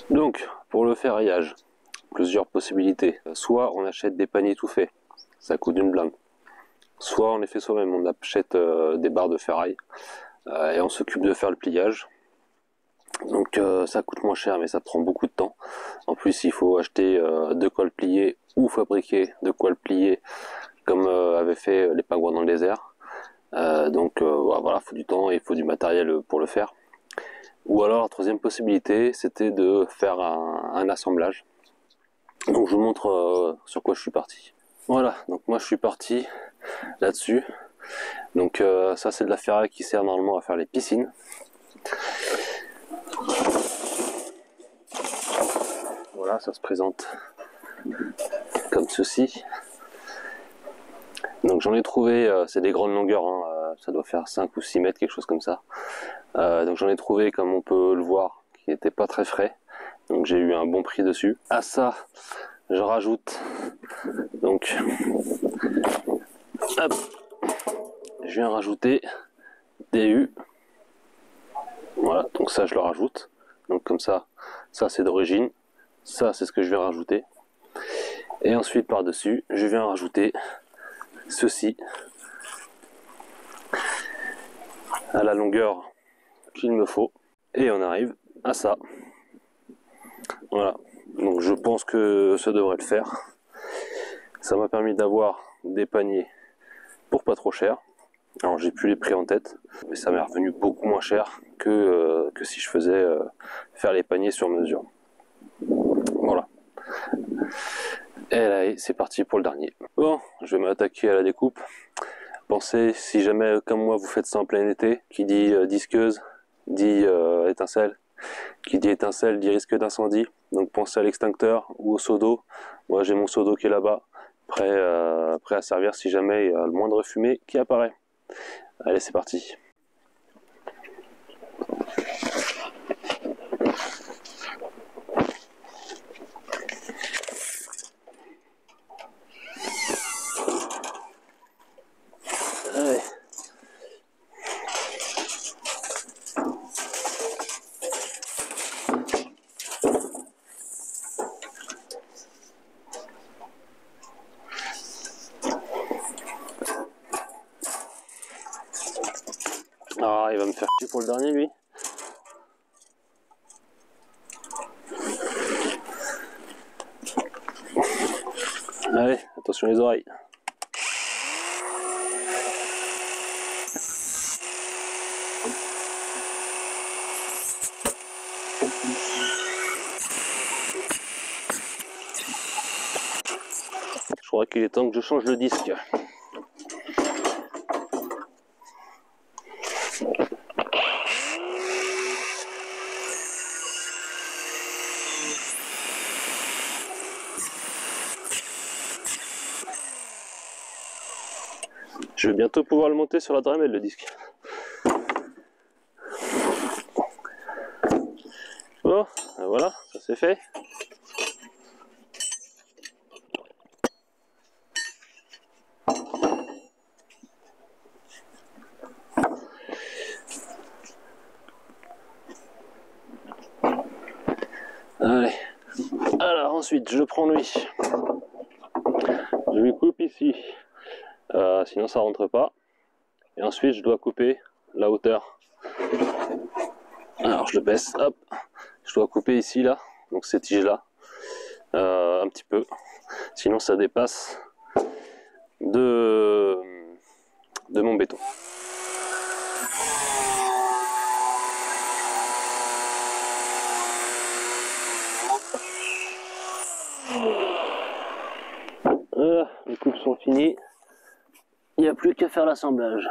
Donc, pour le ferraillage, plusieurs possibilités. Soit on achète des paniers tout faits, ça coûte une blinde. Soit on les fait soi-même, on achète des barres de ferraille et on s'occupe de faire le pliage. Donc ça coûte moins cher mais ça prend beaucoup de temps. En plus il faut acheter deux cols pliés ou fabriquer deux cols pliés comme avaient fait les pingouins dans le désert. Voilà, il faut du temps et il faut du matériel pour le faire. Ou alors la troisième possibilité c'était de faire un assemblage. Donc je vous montre sur quoi je suis parti. Voilà, donc moi je suis parti là-dessus. Donc ça c'est de la ferraille qui sert normalement à faire les piscines. Voilà, ça se présente comme ceci. Donc j'en ai trouvé, c'est des grandes longueurs, hein, ça doit faire 5 ou 6 mètres, quelque chose comme ça. Donc j'en ai trouvé, comme on peut le voir, qui n'était pas très frais. Donc j'ai eu un bon prix dessus. À ça, je rajoute, donc, hop, je viens rajouter DU. Voilà, donc ça je le rajoute. Donc comme ça c'est d'origine. Ça c'est ce que je vais rajouter. Et ensuite par-dessus, je viens rajouter ceci à la longueur qu'il me faut. Et on arrive à ça. Voilà, donc je pense que ça devrait le faire. Ça m'a permis d'avoir des paniers pour pas trop cher. Alors j'ai plus les prix en tête, mais ça m'est revenu beaucoup moins cher que si je faisais faire les paniers sur mesure. Voilà. Et là, c'est parti pour le dernier. Bon, je vais m'attaquer à la découpe. Pensez, si jamais comme moi vous faites ça en plein été, qui dit disqueuse, dit étincelle, qui dit étincelle dit risque d'incendie. Donc pensez à l'extincteur ou au seau d'eau. Moi j'ai mon seau d'eau qui est là-bas, prêt à servir si jamais il y a le moindre fumée qui apparaît. Allez, c'est parti. Allez. Ah, il va me faire chier pour le dernier, lui. Allez, attention les oreilles. Je crois qu'il est temps que je change le disque. Je vais bientôt pouvoir le monter sur la Dremel, le disque. Bon, ben voilà, ça c'est fait. Allez, alors ensuite je prends lui. Je lui coupe ici, sinon ça rentre pas. Et ensuite je dois couper la hauteur. Alors je le baisse, hop. Je dois couper ici là, donc ces tiges là, un petit peu. Sinon ça dépasse de mon béton. Voilà, les coupes sont finies. Il n'y a plus qu'à faire l'assemblage.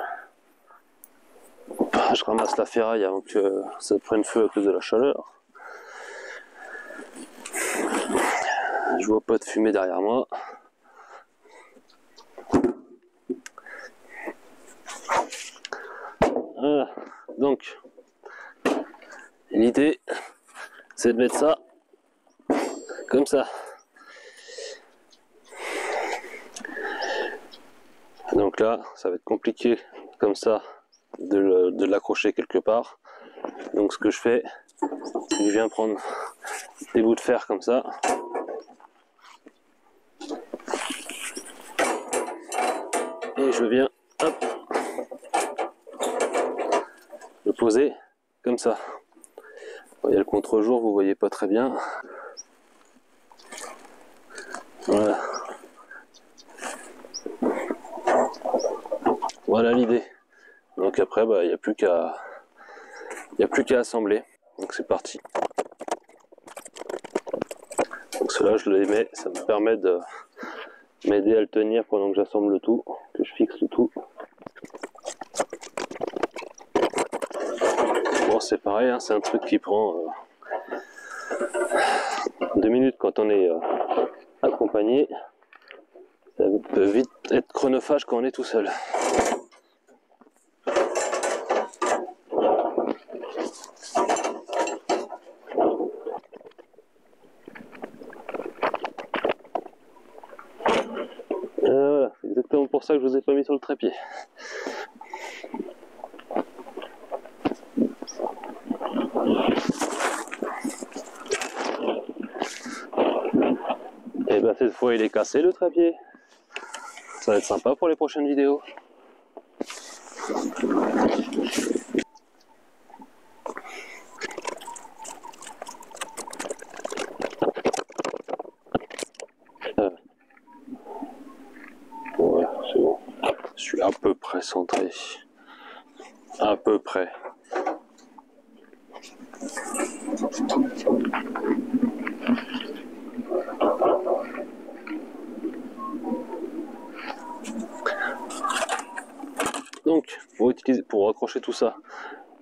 Je ramasse la ferraille avant que ça prenne feu à cause de la chaleur. Je vois pas de fumée derrière moi. Voilà. Donc, l'idée, c'est de mettre ça comme ça. Donc là, ça va être compliqué comme ça de l'accrocher quelque part. Donc ce que je fais, c'est que je viens prendre des bouts de fer comme ça. Et je viens, hop, le poser comme ça. Bon, il y a le contre-jour, vous voyez pas très bien. Voilà. Voilà l'idée. Donc après, il n'y a plus qu'à assembler. Donc c'est parti. Donc cela, je les mets, ça me permet de m'aider à le tenir pendant que j'assemble le tout, que je fixe le tout. Bon, c'est pareil, hein, c'est un truc qui prend 2 minutes quand on est accompagné. Ça peut vite être chronophage quand on est tout seul. Voilà, c'est exactement pour ça que je vous ai pas mis sur le trépied. Et ben cette fois il est cassé le trépied. Ça va être sympa pour les prochaines vidéos. Ouais, c'est bon. Je suis à peu près centré. À peu près. Donc, pour accrocher tout ça,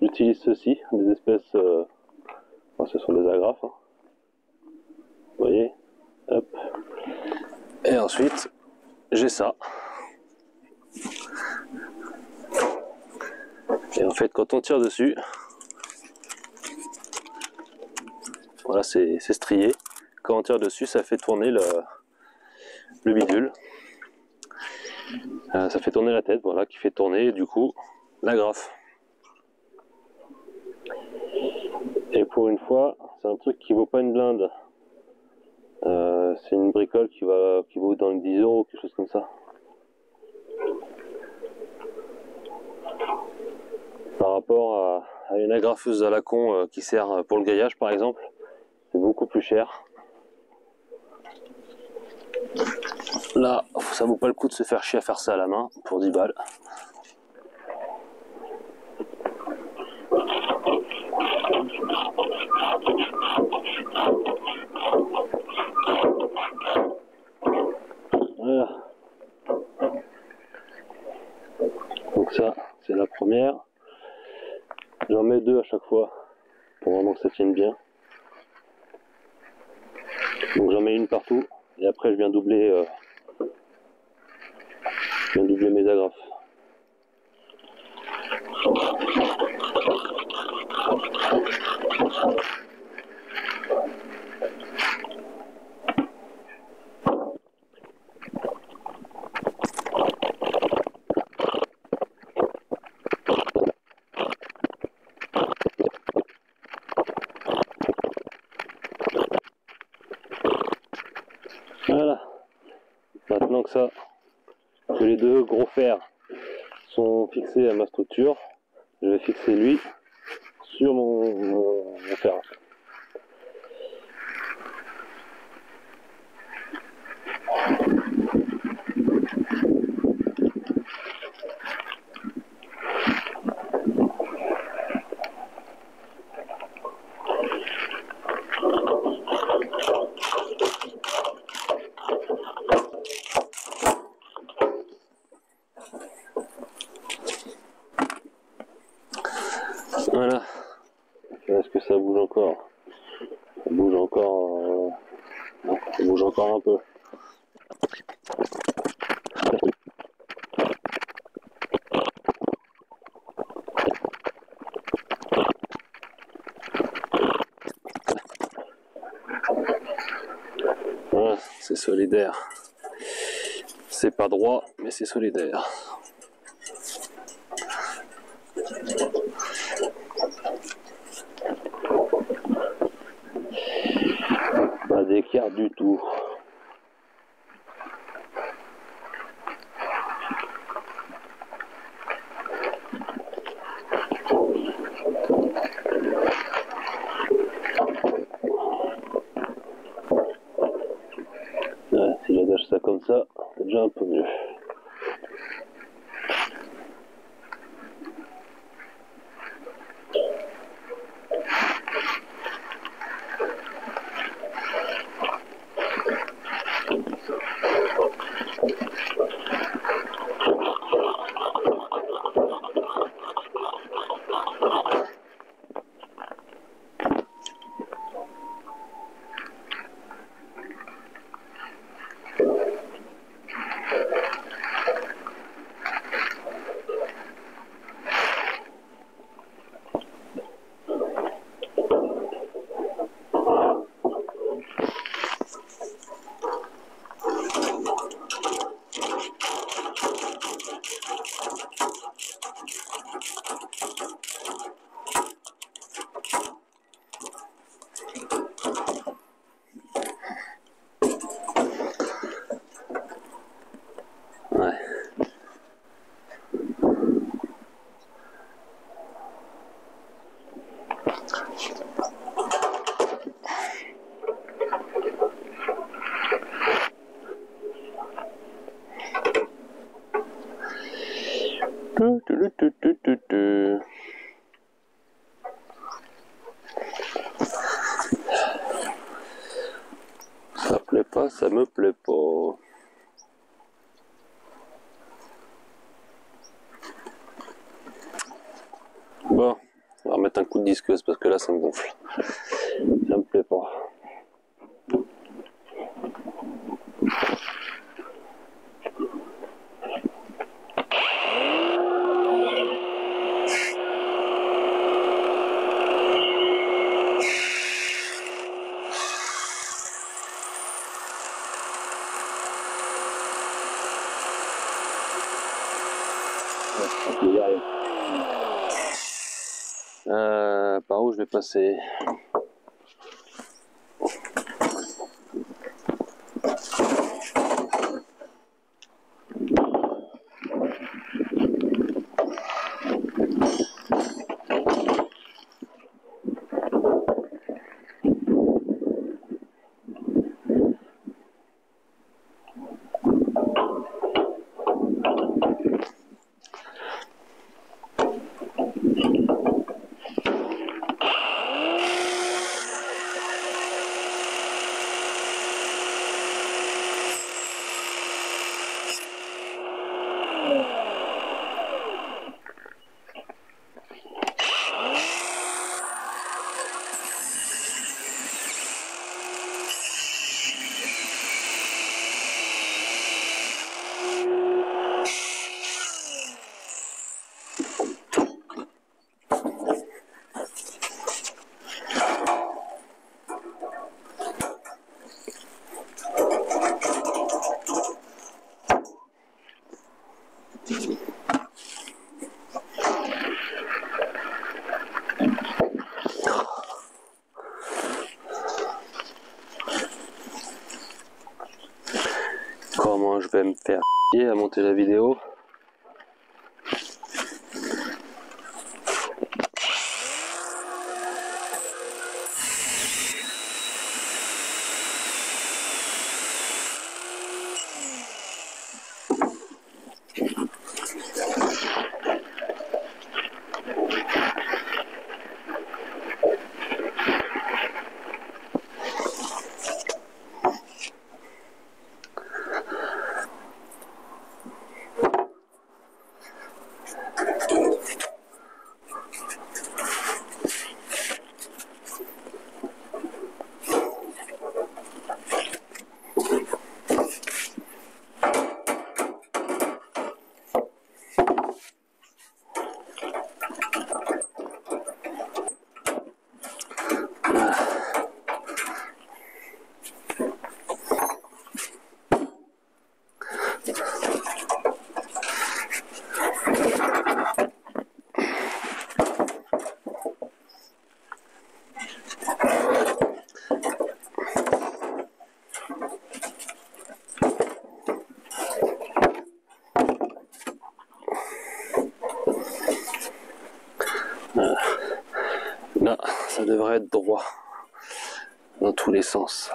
j'utilise ceci, des espèces, ce sont des agrafes, hein. Vous voyez, hop. Et ensuite, j'ai ça. Et en fait, quand on tire dessus, voilà, c'est strié. Quand on tire dessus, ça fait tourner le bidule. Ça fait tourner la tête, voilà, qui fait tourner du coup l'agrafe. Et pour une fois, c'est un truc qui vaut pas une blinde. C'est une bricole qui vaut dans les 10 €, quelque chose comme ça. Par rapport à une agrafeuse à la con qui sert pour le grillage par exemple, c'est beaucoup plus cher. Là, ça vaut pas le coup de se faire chier à faire ça à la main pour 10 balles. Voilà. Donc ça, c'est la première. J'en mets 2 à chaque fois pour vraiment que ça tienne bien. Donc j'en mets une partout et après je viens doubler mes agrafes. Voilà. Maintenant que que les 2 gros fers sont fixés à ma structure, je vais fixer lui sur mon fer. Voilà. Est-ce que ça bouge encore? Ça bouge encore. Non, ça bouge encore un peu. Voilà, c'est solidaire. C'est pas droit, mais c'est solidaire. fier du tout. Ouais, si j'attache ça comme ça, c'est déjà un peu mieux. Ouais. Ça plaît pas, ça me plaît pas. Bon, on va remettre un coup de disqueuse parce que là ça me gonfle. Ça me plaît pas. Par où je vais passer? Comment je vais me faire chier à monter la vidéo? devrait être droit dans tous les sens.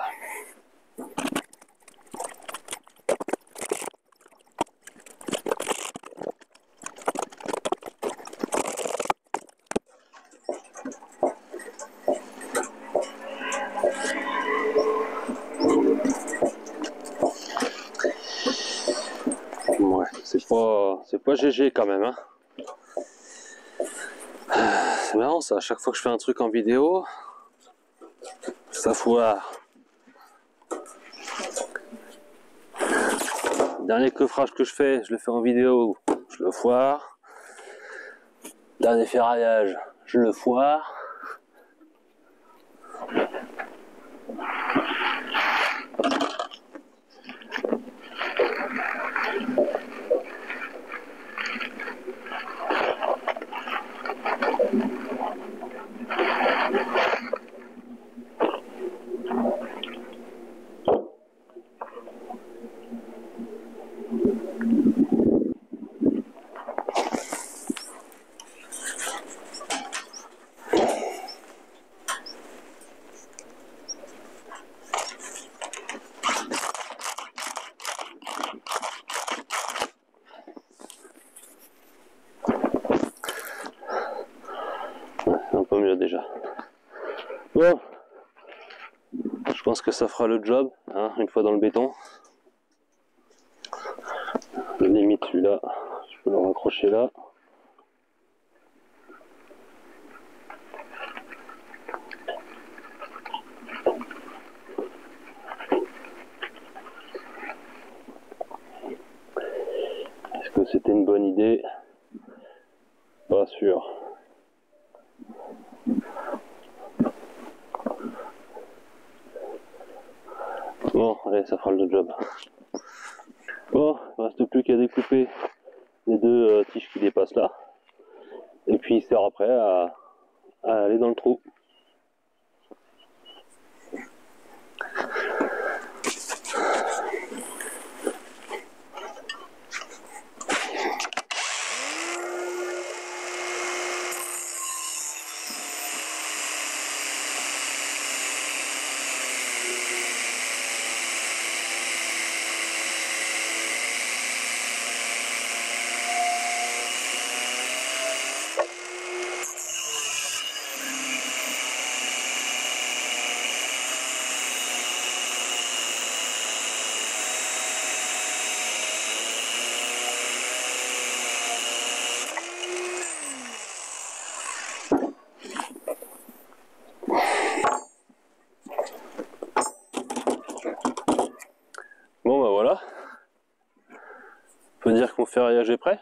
Ouais, c'est pas GG quand même, hein. C'est marrant ça, à chaque fois que je fais un truc en vidéo, ça foire. Dernier coffrage que je le fais en vidéo, je le foire. Dernier ferraillage, je le foire. Un peu mieux déjà. Bon, je pense que ça fera le job, hein, une fois dans le béton. Limite celui-là, je peux le raccrocher là. Est-ce que c'était une bonne idée? Pas sûr. Bon, allez, ça fera le job. Bon, il ne reste plus qu'à découper les deux tiges qui dépassent là. Et puis il sert après à aller dans le trou. Bon bah voilà, on peut dire que mon ferraillage est prêt.